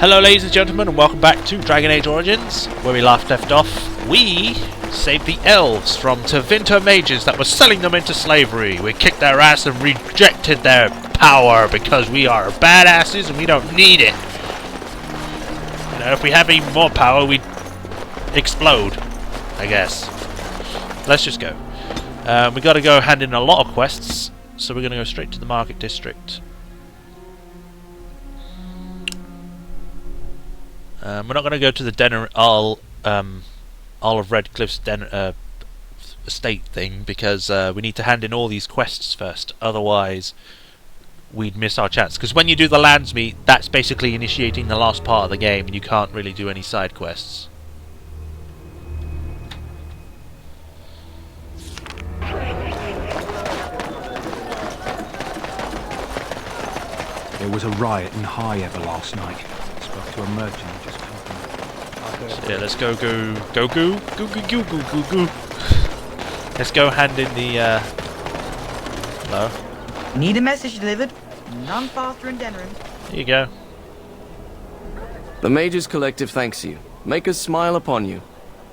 Hello ladies and gentlemen, and welcome back to Dragon Age Origins, where we left off. We saved the elves from Tevinter mages that were selling them into slavery. We kicked their ass and rejected their power because we are badasses and we don't need it. You know, if we have even more power, we'd explode, I guess. Let's just go. We gotta go hand in a lot of quests, so we're gonna go straight to the market district. We're not going to go to the All of Redcliffe's estate thing because we need to hand in all these quests first. Otherwise, we'd miss our chance. Because when you do the Landsmeet, that's basically initiating the last part of the game, and you can't really do any side quests. There was a riot in High Ever last night. Spoke to a merchant who just come from. So yeah, let's go. Let's go hand in the. Hello. Need a message delivered? None faster in Denerim. Here you go. The Mages Collective thanks you. Make us smile upon you.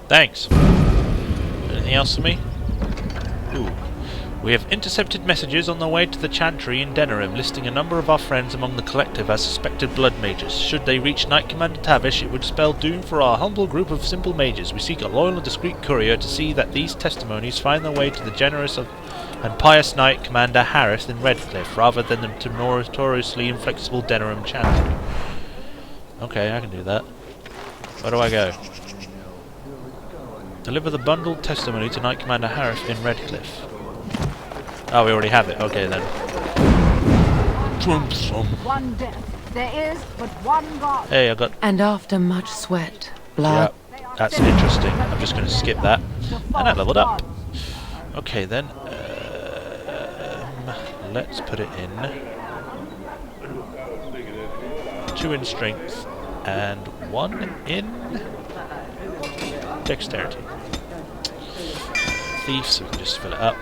Thanks. Anything else for me? Ooh. We have intercepted messages on the way to the Chantry in Denerim, listing a number of our friends among the Collective as suspected blood mages. Should they reach Knight Commander Tavish, it would spell doom for our humble group of simple mages. We seek a loyal and discreet courier to see that these testimonies find their way to the generous and pious Knight Commander Harris in Redcliffe, rather than the notoriously inflexible Denerim Chantry. Okay, I can do that. Where do I go? Deliver the bundled testimony to Knight Commander Harris in Redcliffe. Oh, we already have it. Okay, then. One death. There is but one God. Hey, I got... And after much sweat, blood... Yeah, that's interesting. I'm just going to skip that. And I leveled up. Okay, then. Let's put it in. 2 in strength. And 1 in... dexterity. Thief, so we can just fill it up.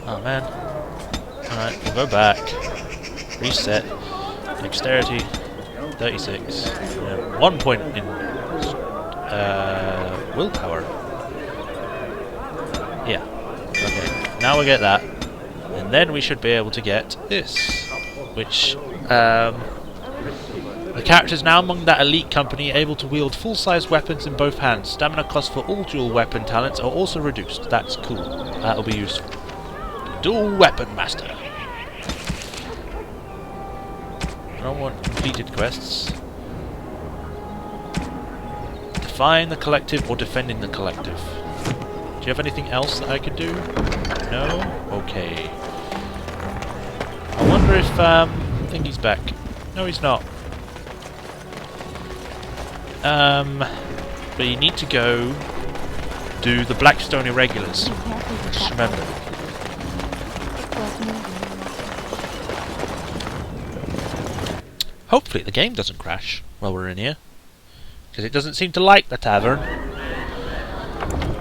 Oh man. Alright, we'll go back. Reset. Dexterity. 36. 1 point in willpower. Yeah. Okay. Now we get that. And then we should be able to get this. Which, the character is now among that elite company able to wield full-size weapons in both hands. Stamina costs for all dual weapon talents are also reduced. That's cool. That'll be useful. Dual weapon master. I don't want completed quests. Define the collective or defending the collective. Do you have anything else that I could do? No? Okay. I wonder if Thingy's back. No, he's not. But you need to go do the Blackstone Irregulars. Just remember. Hopefully the game doesn't crash while we're in here, because it doesn't seem to like the tavern.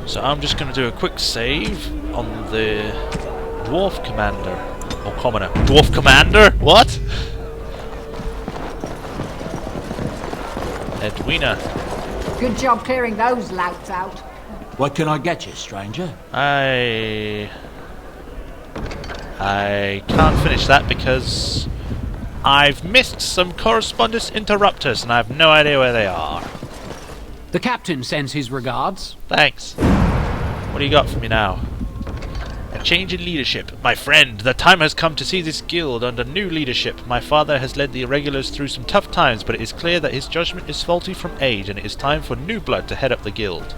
So I'm just going to do a quick save on the Dwarf Commander. Or Commoner. Dwarf Commander? What? Edwina. Good job clearing those louts out. What can I get you, stranger? I can't finish that because I've missed some correspondence interrupters and I have no idea where they are. The captain sends his regards. Thanks. What do you got for me now? A change in leadership. My friend, the time has come to see this guild under new leadership. My father has led the Irregulars through some tough times, but it is clear that his judgment is faulty from age, and it is time for new blood to head up the guild.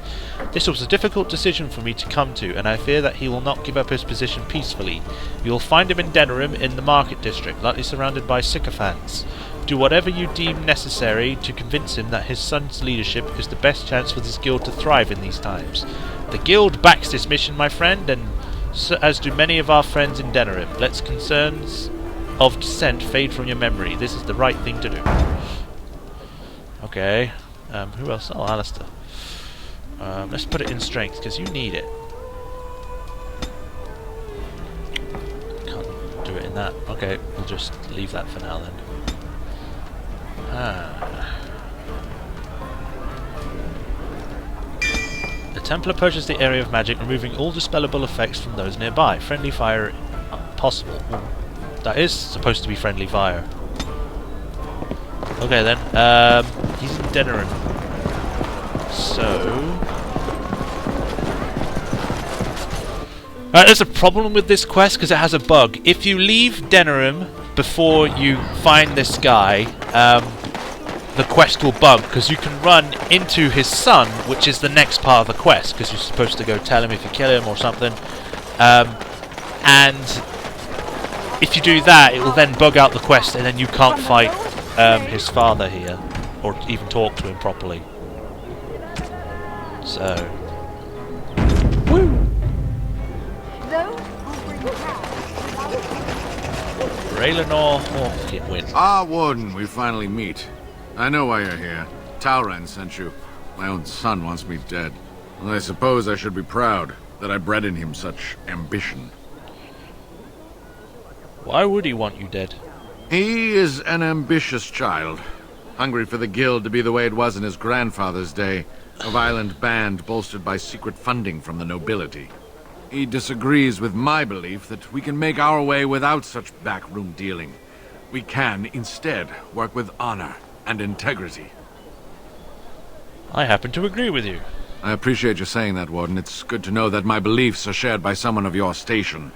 This was a difficult decision for me to come to, and I fear that he will not give up his position peacefully. You will find him in Denerim in the market district, likely surrounded by sycophants. Do whatever you deem necessary to convince him that his son's leadership is the best chance for this guild to thrive in these times. The guild backs this mission, my friend, and so, as do many of our friends in Denerim. Let concerns of dissent fade from your memory. This is the right thing to do. Okay. Who else? Oh, Alistair. Let's put it in strength, because you need it. in that. Okay, we'll just leave that for now then. The Templar purchased the area of magic, removing all dispellable effects from those nearby. Friendly fire possible. That is supposed to be friendly fire. Okay then. He's in Denerim. So... there's a problem with this quest because it has a bug. If you leave Denerim before you find this guy, the quest will bug because you can run into his son, which is the next part of the quest, because you're supposed to go tell him if you kill him or something. And if you do that, it will then bug out the quest, and then you can't fight his father here, or even talk to him properly. So, Raylanor or win. Ah, Warden, we finally meet. I know why you're here. Talran sent you. My own son wants me dead. Well, I suppose I should be proud that I bred in him such ambition. Why would he want you dead? He is an ambitious child, hungry for the guild to be the way it was in his grandfather's day, a violent band bolstered by secret funding from the nobility. He disagrees with my belief that we can make our way without such backroom dealing. We can, instead, work with honor and integrity. I happen to agree with you. I appreciate you saying that, Warden. It's good to know that my beliefs are shared by someone of your station.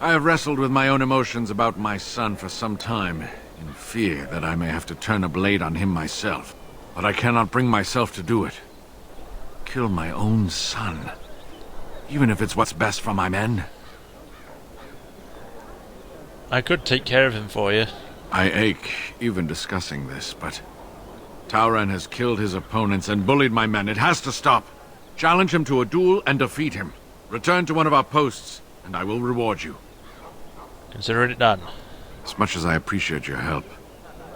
I have wrestled with my own emotions about my son for some time, in fear that I may have to turn a blade on him myself. But I cannot bring myself to do it. Kill my own son. Even if it's what's best for my men. I could take care of him for you. I ache even discussing this, but Talran has killed his opponents and bullied my men. It has to stop. Challenge him to a duel and defeat him. Return to one of our posts, and I will reward you. Consider it done. As much as I appreciate your help,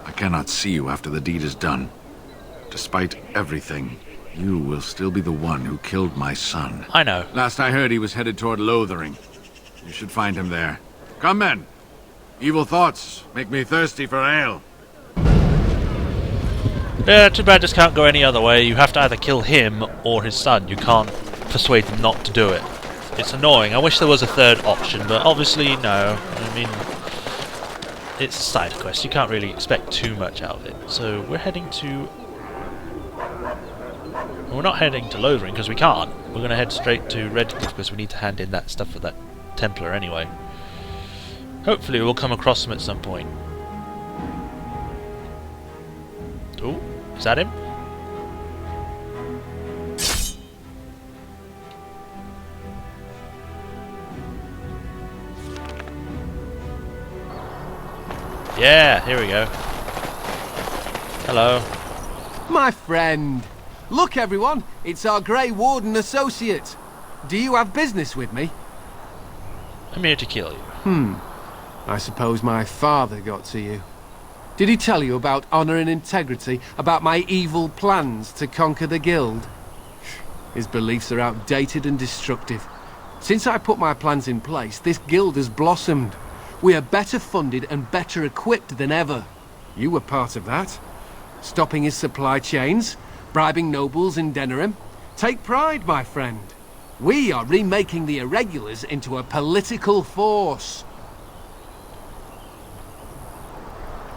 I cannot see you after the deed is done. Despite everything, you will still be the one who killed my son. I know. Last I heard, he was headed toward Lothering. You should find him there. Come, men. Evil thoughts make me thirsty for ale. Yeah, too bad this can't go any other way. You have to either kill him or his son. You can't persuade them not to do it. It's annoying. I wish there was a third option, but obviously no. I mean, it's a side quest. You can't really expect too much out of it. So we're heading to... We're not heading to Lothering because we can't. We're going to head straight to Redcliffe because we need to hand in that stuff for that Templar anyway. Hopefully we'll come across him at some point. Oh, is that him? Yeah, here we go. Hello. My friend. Look, everyone, it's our Grey Warden associate. Do you have business with me? I'm here to kill you. I suppose my father got to you. Did he tell you about honor and integrity, about my evil plans to conquer the guild? His beliefs are outdated and destructive. Since I put my plans in place, this guild has blossomed. We are better funded and better equipped than ever. You were part of that. Stopping his supply chains, bribing nobles in Denerim. Take pride, my friend. We are remaking the irregulars into a political force.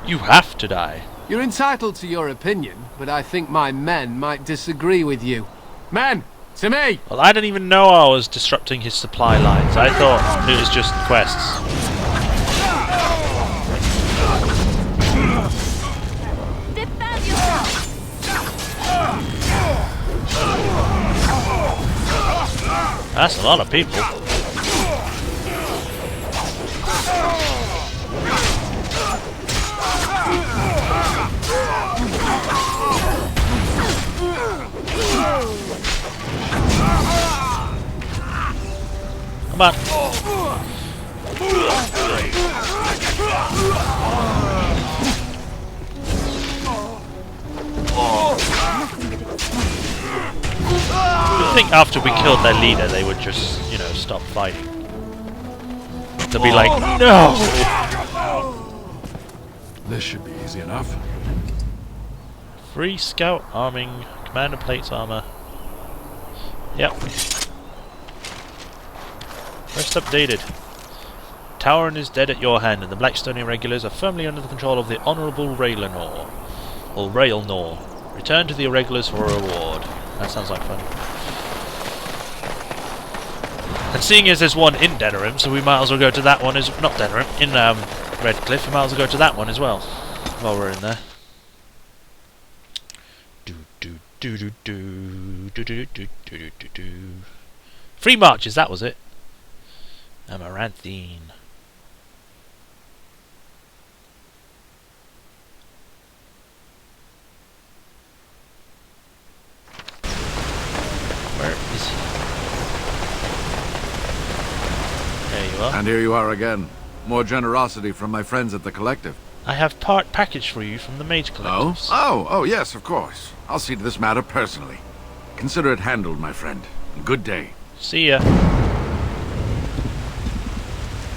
You have to die. You're entitled to your opinion, but I think my men might disagree with you. Men, to me! Well, I didn't even know I was disrupting his supply lines. I thought it was just quests. That's a lot of people. Come on. I think after we killed their leader, they would just, you know, stop fighting. They'll be like, no! This should be easy enough. Free scout arming, commander plates armor. Yep. First updated. Tauren is dead at your hand, and the Blackstone irregulars are firmly under the control of the Honourable Raelnor. Or Raelnor. Return to the irregulars for a reward. That sounds like fun. And seeing as there's one in Denerim, so we might as well go to that one as not Denerim, in Redcliffe, we might as well go to that one as well. While we're in there. Free marches, that was it. Amaranthine. Where is he? There you are. And here you are again. More generosity from my friends at the Collective. I have part package for you from the Mage Collectives. Oh, yes, of course. I'll see to this matter personally. Consider it handled, my friend. Good day. See ya.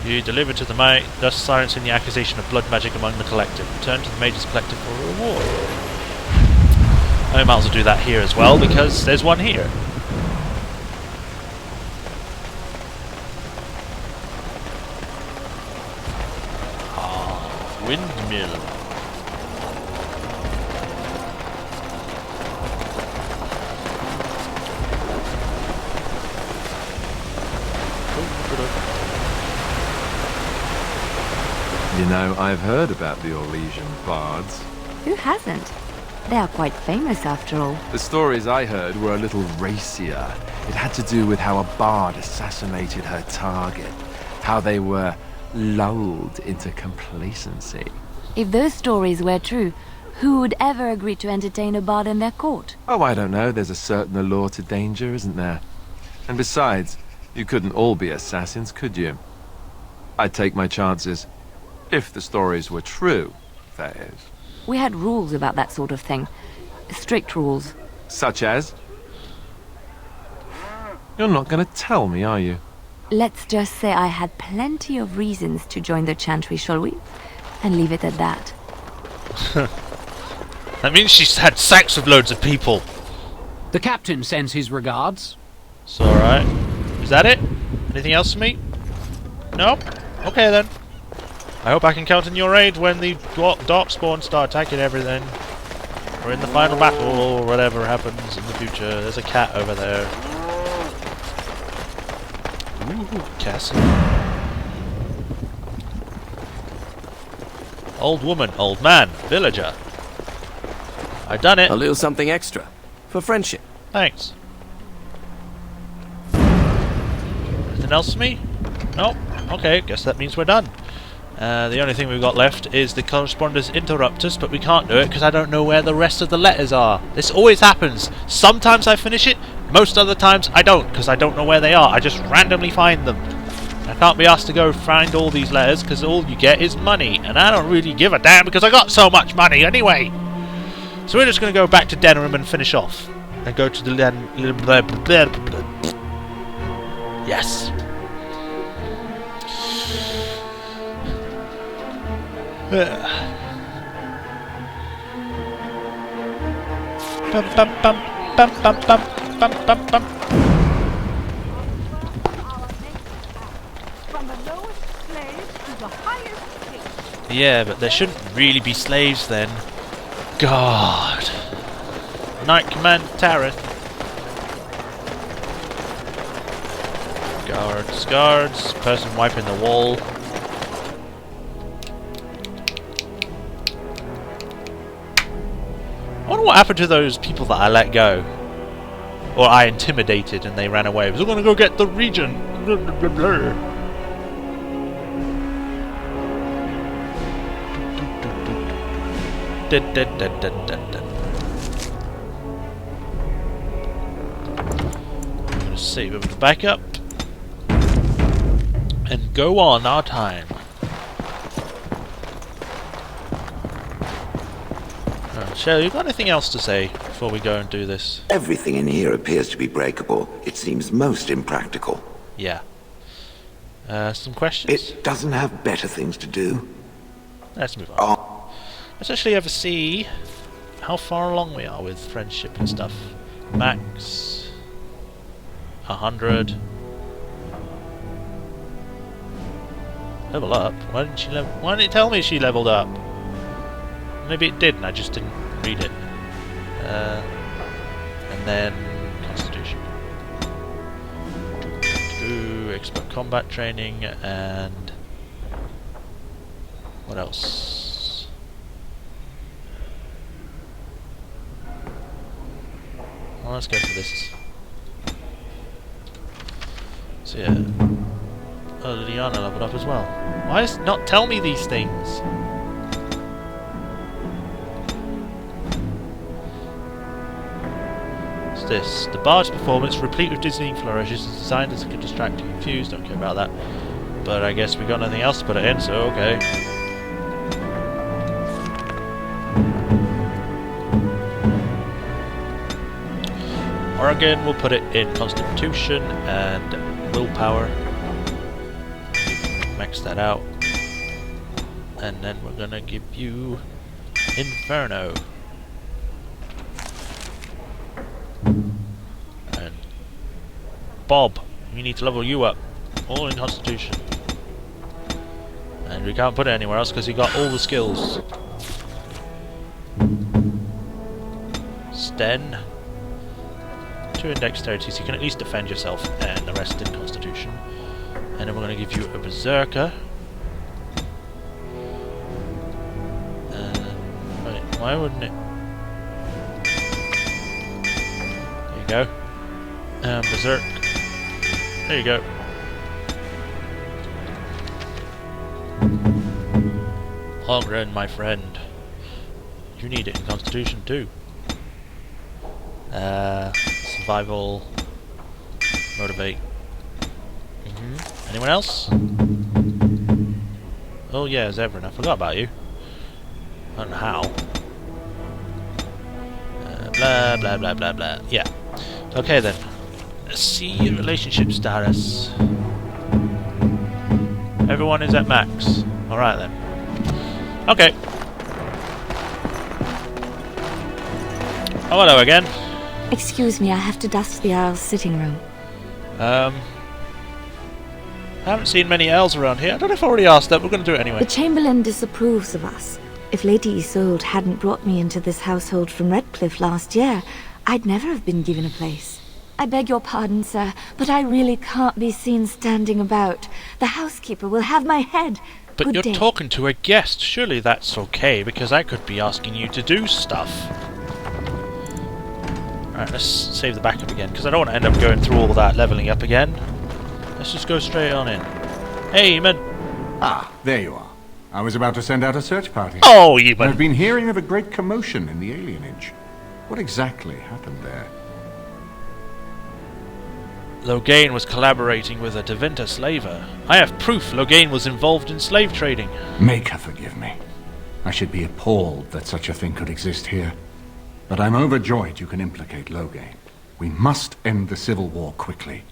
You deliver to the Mage, thus silencing the accusation of blood magic among the Collective. Return to the Mage's Collective for a reward. I might as well do that here as well, because there's one here. Windmill. You know, I've heard about the Orlesian bards. Who hasn't? They are quite famous after all. The stories I heard were a little racier. It had to do with how a bard assassinated her target, how they were lulled into complacency. If those stories were true, who would ever agree to entertain a bard in their court? Oh, I don't know. There's a certain allure to danger, isn't there? And besides, you couldn't all be assassins, could you? I'd take my chances. If the stories were true, that is. We had rules about that sort of thing. Strict rules. Such as? You're not going to tell me, are you? Let's just say I had plenty of reasons to join the Chantry, shall we? And leave it at that. That means she's had sex with loads of people. The captain sends his regards. It's alright. Is that it? Anything else for me? Nope. Okay then. I hope I can count on your aid when the Darkspawn start attacking everything. Or in the final battle, or whatever happens in the future. There's a cat over there. Ooh, castle. Old woman, old man, villager. I done it. A little something extra. For friendship. Thanks. Anything else for me? Nope. Okay, guess that means we're done. The only thing we've got left is the correspondence interrupt us, but we can't do it because I don't know where the rest of the letters are. This always happens. Sometimes I finish it, most other times I don't, because I don't know where they are. I just randomly find them. I can't be asked to go find all these letters because all you get is money, and I don't really give a damn because I got so much money anyway. So we're just going to go back to Denerim and finish off. And go to the Yes. Bum, bum, bum, bum, bum, bum, bum, bum, bum. From the lowest slave to the highest king. Yeah, but there shouldn't really be slaves then. God. Knight Command Taren. Guards, guards. Person wiping the wall. I wonder what happened to those people that I let go. Or I intimidated and they ran away. We're gonna go get the region. Blah, blah, blah, blah. I'm gonna save it with the backup and go on our time. Shelley, you got anything else to say before we go and do this? Everything in here appears to be breakable. It seems most impractical. Yeah. Some questions? It doesn't have better things to do. Let's move on. Let's actually ever see how far along we are with friendship and stuff. Max 100. Level up? Why didn't she level? Why didn't it tell me she leveled up? Maybe it did and I just didn't read it. And then Constitution. Expert combat training and what else? Well, let's go for this. So yeah. Oh, Liliana leveled up as well. Why does it not tell me these things? What's this? The bard's performance, replete with dizzying flourishes, is designed as to distract and confuse. Don't care about that. But I guess we got nothing else to put it in, so okay. Oregon, we'll put it in Constitution and Willpower. Max that out. And then we're gonna give you Inferno. And Bob, we need to level you up. All in Constitution. And we can't put it anywhere else because he got all the skills. Sten. 2 in Dexterity, so you can at least defend yourself, and the rest in Constitution. And then we're going to give you a Berserker. Wait, why wouldn't it? There you go. Berserk. There you go. Loghain, my friend. You need it in Constitution too. Survival. Motivate. Anyone else? Oh yeah, Zevran. I forgot about you. I don't know how. Blah blah blah blah blah. Yeah. Okay then. Let's see relationship status. Everyone is at max. Alright then. Okay. Oh, hello again. Excuse me, I have to dust the Earl's sitting room. I haven't seen many elves around here. I don't know if I already asked that, but we're going to do it anyway. The Chamberlain disapproves of us. If Lady Isolde hadn't brought me into this household from Redcliffe last year, I'd never have been given a place. I beg your pardon, sir, but I really can't be seen standing about. The housekeeper will have my head. But Good you're day. talking to a guest. Surely that's okay, because I could be asking you to do stuff. Alright, let's save the backup again, because I don't want to end up going through all that leveling up again. Let's just go straight on in. Hey, Eamon. Ah, there you are. I was about to send out a search party. Oh, Eamon. I've been hearing of a great commotion in the alienage. What exactly happened there? Loghain was collaborating with a Tevinter slaver. I have proof Loghain was involved in slave trading. Make her forgive me. I should be appalled that such a thing could exist here. But I'm overjoyed you can implicate Loghain. We must end the civil war quickly.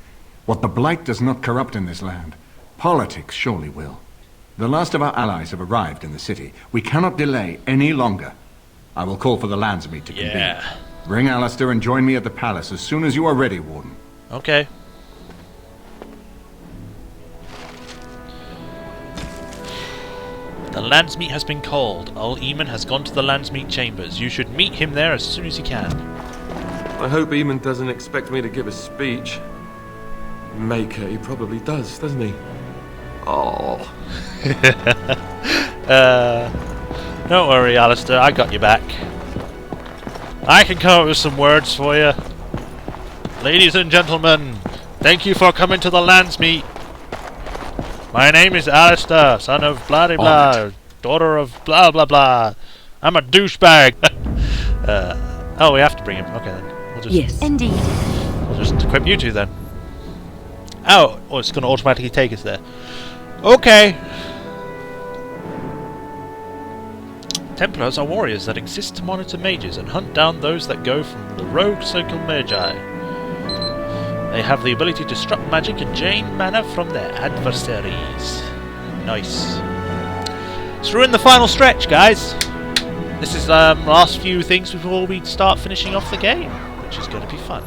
What the Blight does not corrupt in this land, politics surely will. The last of our allies have arrived in the city. We cannot delay any longer. I will call for the Landsmeet to convene. Bring Alistair and join me at the palace as soon as you are ready, Warden. Okay. The Landsmeet has been called. Old Eamon has gone to the Landsmeet chambers. You should meet him there as soon as you can. I hope Eamon doesn't expect me to give a speech. Maker, he probably does, doesn't he? Oh. Don't worry, Alistair. I got you back. I can come up with some words for you. Ladies and gentlemen, thank you for coming to the Landsmeet. My name is Alistair, son of blah blah blah, daughter of blah blah blah. I'm a douchebag. Oh, we have to bring him. Okay then. We'll just, yes, indeed. We'll just equip you two then. Oh, it's going to automatically take us there. Okay. Templars are warriors that exist to monitor mages and hunt down those that go from the rogue circle magi. They have the ability to disrupt magic and drain mana from their adversaries. Nice. So we're in the final stretch, guys. This is last few things before we start finishing off the game, which is going to be fun.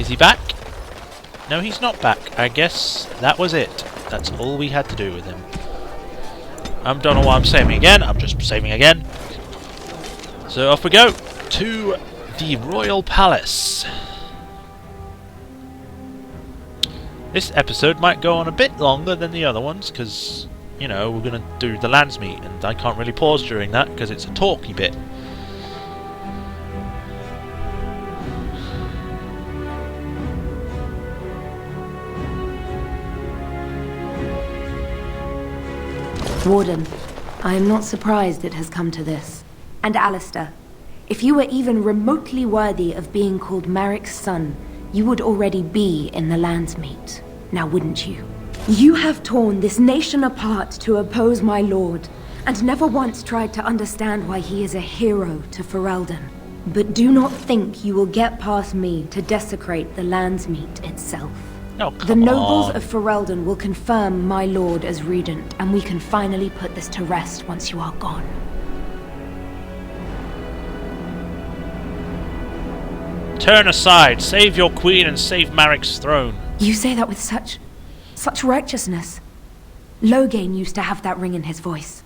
Is he back? No, he's not back. I guess that was it. That's all we had to do with him. I don't know why I'm saving again. I'm just saving again. So off we go to the Royal Palace. This episode might go on a bit longer than the other ones because, you know, we're going to do the Landsmeet and I can't really pause during that because it's a talky bit. Warden, I am not surprised it has come to this. And Alistair, if you were even remotely worthy of being called Marik's son, you would already be in the Landsmeet. Now wouldn't you? You have torn this nation apart to oppose my lord, and never once tried to understand why he is a hero to Ferelden. But do not think you will get past me to desecrate the Landsmeet itself. Oh, the nobles of Ferelden will confirm my lord as regent, and we can finally put this to rest once you are gone. Turn aside, save your queen and save Marik's throne. You say that with such righteousness. Loghain used to have that ring in his voice.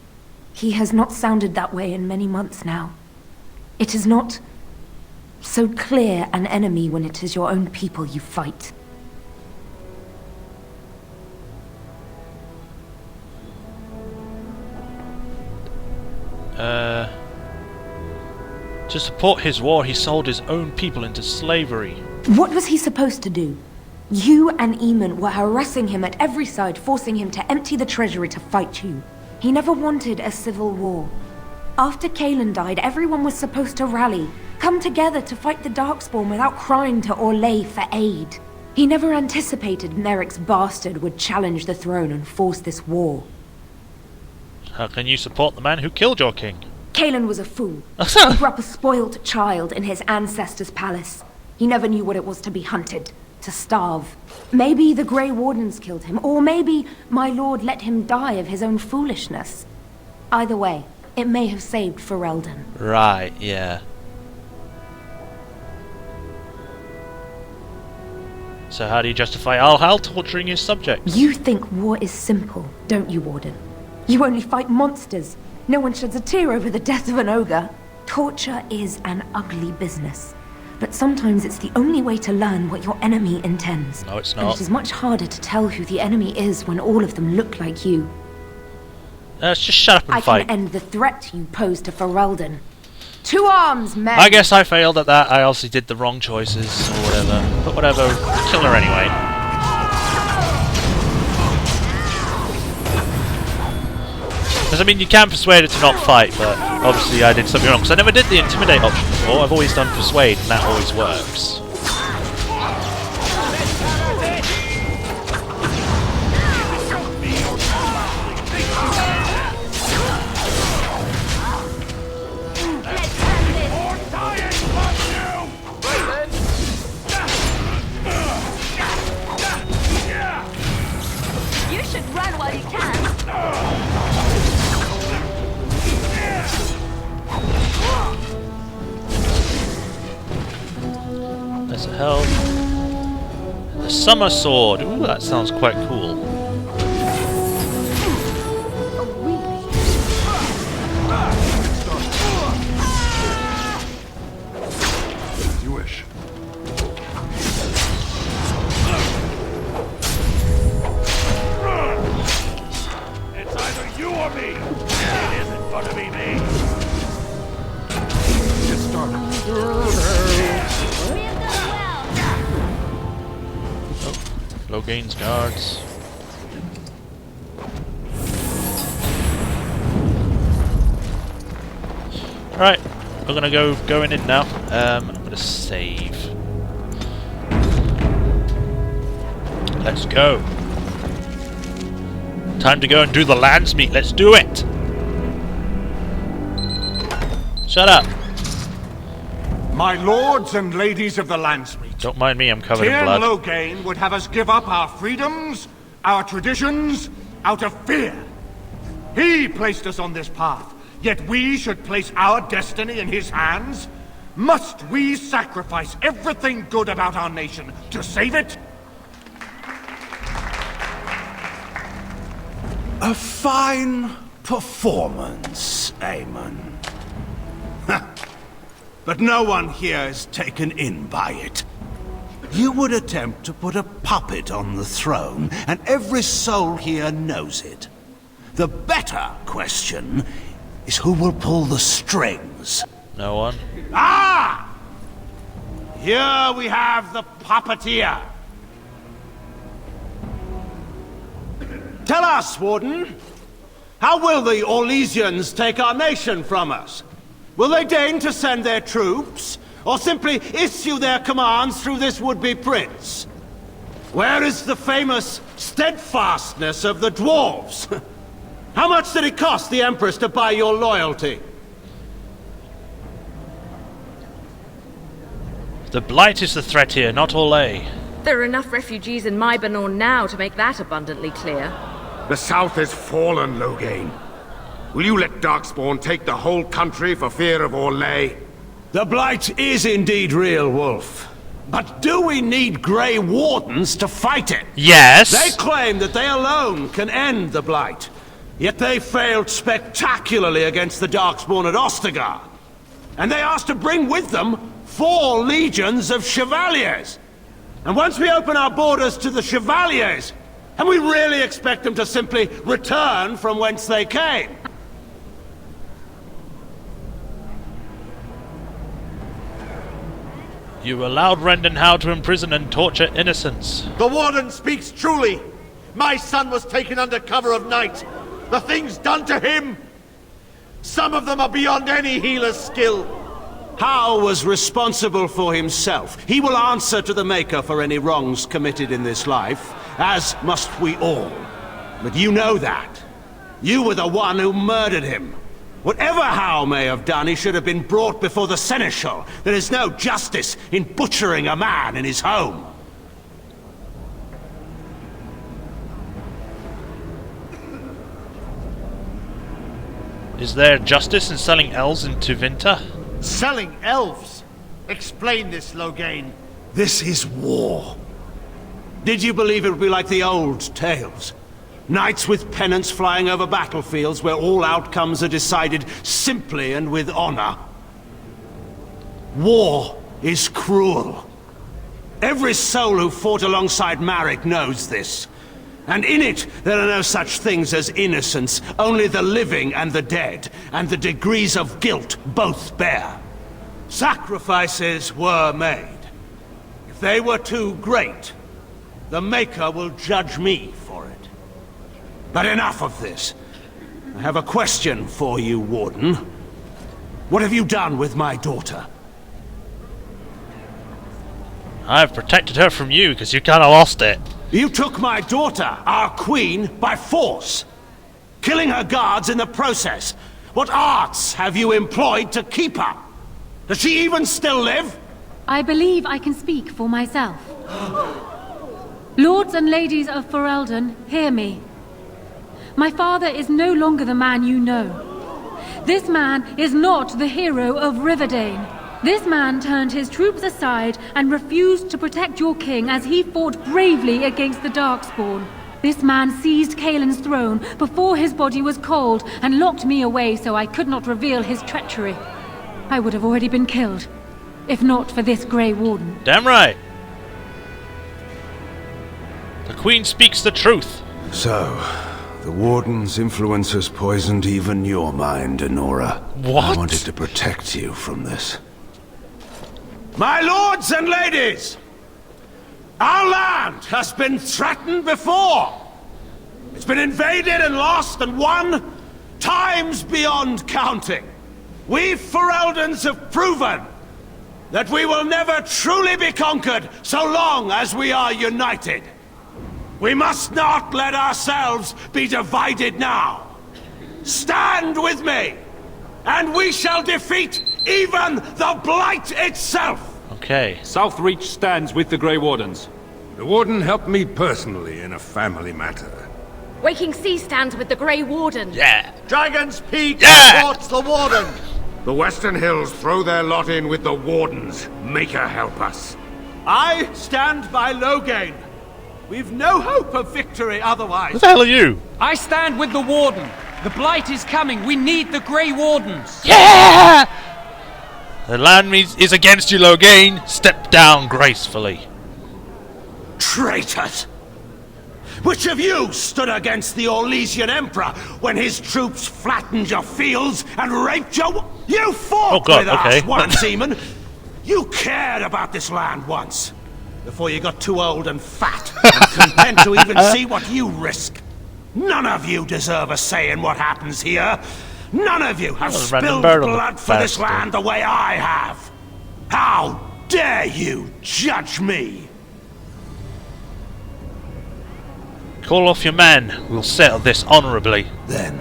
He has not sounded that way in many months now. It is not so clear an enemy when it is your own people you fight. To support his war, he sold his own people into slavery. What was he supposed to do? You and Eamon were harassing him at every side, forcing him to empty the treasury to fight you. He never wanted a civil war. After Kaelin died, everyone was supposed to rally, come together to fight the Darkspawn without crying to Orlais for aid. He never anticipated Merrick's bastard would challenge the throne and force this war. How can you support the man who killed your king? Kaelin was a fool. He grew up a spoiled child in his ancestors' palace. He never knew what it was to be hunted, to starve. Maybe the Grey Wardens killed him, or maybe my lord let him die of his own foolishness. Either way, it may have saved Ferelden. Right, yeah. So how do you justify Alhal torturing his subjects? You think war is simple, don't you, Warden? You only fight monsters. No one sheds a tear over the death of an ogre. Torture is an ugly business. But sometimes it's the only way to learn what your enemy intends. No, it's And not. it is much harder to tell who the enemy is when all of them look like you. Let's just shut up and I fight. can end the threat you pose to Ferelden. To arms, men! I guess I failed at that. I obviously did the wrong choices, or whatever. But whatever, kill her anyway. Because, I mean, you can persuade her to not fight, but obviously I did something wrong. Because I never did the intimidate option before. I've always done persuade, and that always works. You should run while you can. There's a help. The summer sword. Ooh, that sounds quite cool. As you wish. It's either you or me. It isn't gonna be me. Get started. Loghain's guards. Right, we're gonna going in now. I'm gonna save. Let's go. Time to go and do the Landsmeet. Let's do it. Shut up. My lords and ladies of the Landsmeet. Don't mind me, I'm covered in Tyr blood. Loghain would have us give up our freedoms, our traditions, out of fear. He placed us on this path, yet we should place our destiny in his hands? Must we sacrifice everything good about our nation to save it? A fine performance, Aemon. But no one here is taken in by it. You would attempt to put a puppet on the throne, and every soul here knows it. The better question is who will pull the strings. No one. Ah! Here we have the puppeteer. Tell us, Warden, how will the Orlesians take our nation from us? Will they deign to send their troops, or simply issue their commands through this would-be prince? Where is the famous steadfastness of the dwarves? How much did it cost the Empress to buy your loyalty? The Blight is the threat here, not Orlais. There are enough refugees in Mybanor now to make that abundantly clear. The South is fallen, Loghain. Will you let Darkspawn take the whole country for fear of Orlais? The Blight is indeed real, Wolf. But do we need Grey Wardens to fight it? Yes. They claim that they alone can end the Blight. Yet they failed spectacularly against the Darkspawn at Ostagar. And they asked to bring with them 4 legions of Chevaliers. And once we open our borders to the Chevaliers, and we really expect them to simply return from whence they came? You allowed Rendenhau to imprison and torture innocents. The Warden speaks truly. My son was taken under cover of night. The things done to him, some of them are beyond any healer's skill. Hal was responsible for himself. He will answer to the Maker for any wrongs committed in this life, as must we all. But you know that. You were the one who murdered him. Whatever Hal may have done, he should have been brought before the Seneschal. There is no justice in butchering a man in his home. Is there justice in selling elves into Vinter? Selling elves? Explain this, Loghain. This is war. Did you believe it would be like the old tales? Knights with pennants flying over battlefields where all outcomes are decided simply and with honor. War is cruel. Every soul who fought alongside Marek knows this. And in it, there are no such things as innocence, only the living and the dead, and the degrees of guilt both bear. Sacrifices were made. If they were too great, the Maker will judge me for it. But enough of this. I have a question for you, Warden. What have you done with my daughter? I've protected her from you, because you kinda lost it. You took my daughter, our queen, by force, killing her guards in the process. What arts have you employed to keep her? Does she even still live? I believe I can speak for myself. Lords and ladies of Ferelden, hear me. My father is no longer the man you know. This man is not the hero of Riverdane. This man turned his troops aside and refused to protect your king as he fought bravely against the Darkspawn. This man seized Kaelin's throne before his body was cold and locked me away so I could not reveal his treachery. I would have already been killed, if not for this Grey Warden. Damn right. The Queen speaks the truth. So, the Warden's influence has poisoned even your mind, Enora. What? I wanted to protect you from this. My lords and ladies! Our land has been threatened before! It's been invaded and lost and won times beyond counting. We Fereldans have proven that we will never truly be conquered so long as we are united. We must not let ourselves be divided now. Stand with me, and we shall defeat even the Blight itself! Okay. Southreach stands with the Grey Wardens. The Warden helped me personally in a family matter. Waking Sea stands with the Grey Warden. Yeah. Dragon's Peak Yeah. supports the Warden. The Western Hills throw their lot in with the Wardens. Make her help us. I stand by Loghain. We've no hope of victory otherwise. Who the hell are you? I stand with the Warden. The Blight is coming. We need the Grey Wardens. Yeah! The Landsmeet is against you, Loghain. Step down gracefully. Traitors! Which of you stood against the Orlesian Emperor when his troops flattened your fields and raped your... You fought with us once, Eamon! You cared about this land once, before you got too old and fat and content to even see what you risk. None of you deserve a say in what happens here. None of you have spilled blood for this land the way I have. How dare you judge me? Call off your men. We'll settle this honourably. Then,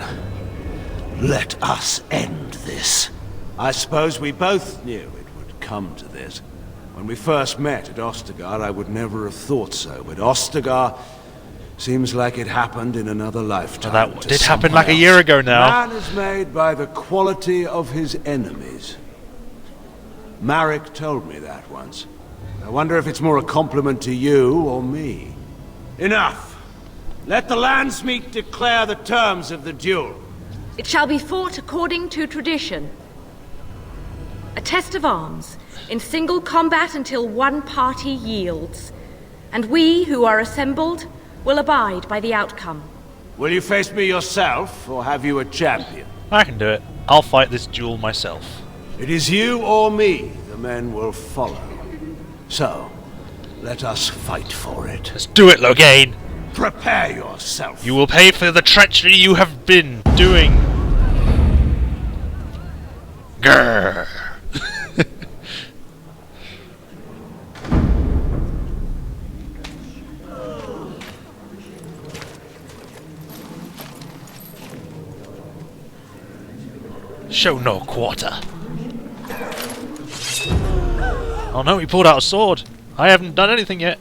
let us end this. I suppose we both knew it would come to this. When we first met at Ostagar, I would never have thought so, but Ostagar seems like it happened in another lifetime. That did happen like a year ago now. Man is made by the quality of his enemies. Marek told me that once. I wonder if it's more a compliment to you or me. Enough! Let the Landsmeet declare the terms of the duel. It shall be fought according to tradition. A test of arms, in single combat until one party yields. And we who are assembled will abide by the outcome. Will you face me yourself, or have you a champion? I can do it. I'll fight this duel myself. It is you or me the men will follow. So, let us fight for it. Let's do it, Loghain! Prepare yourself. You will pay for the treachery you have been doing. Grrr. Show no quarter. Oh no, he pulled out a sword. I haven't done anything yet.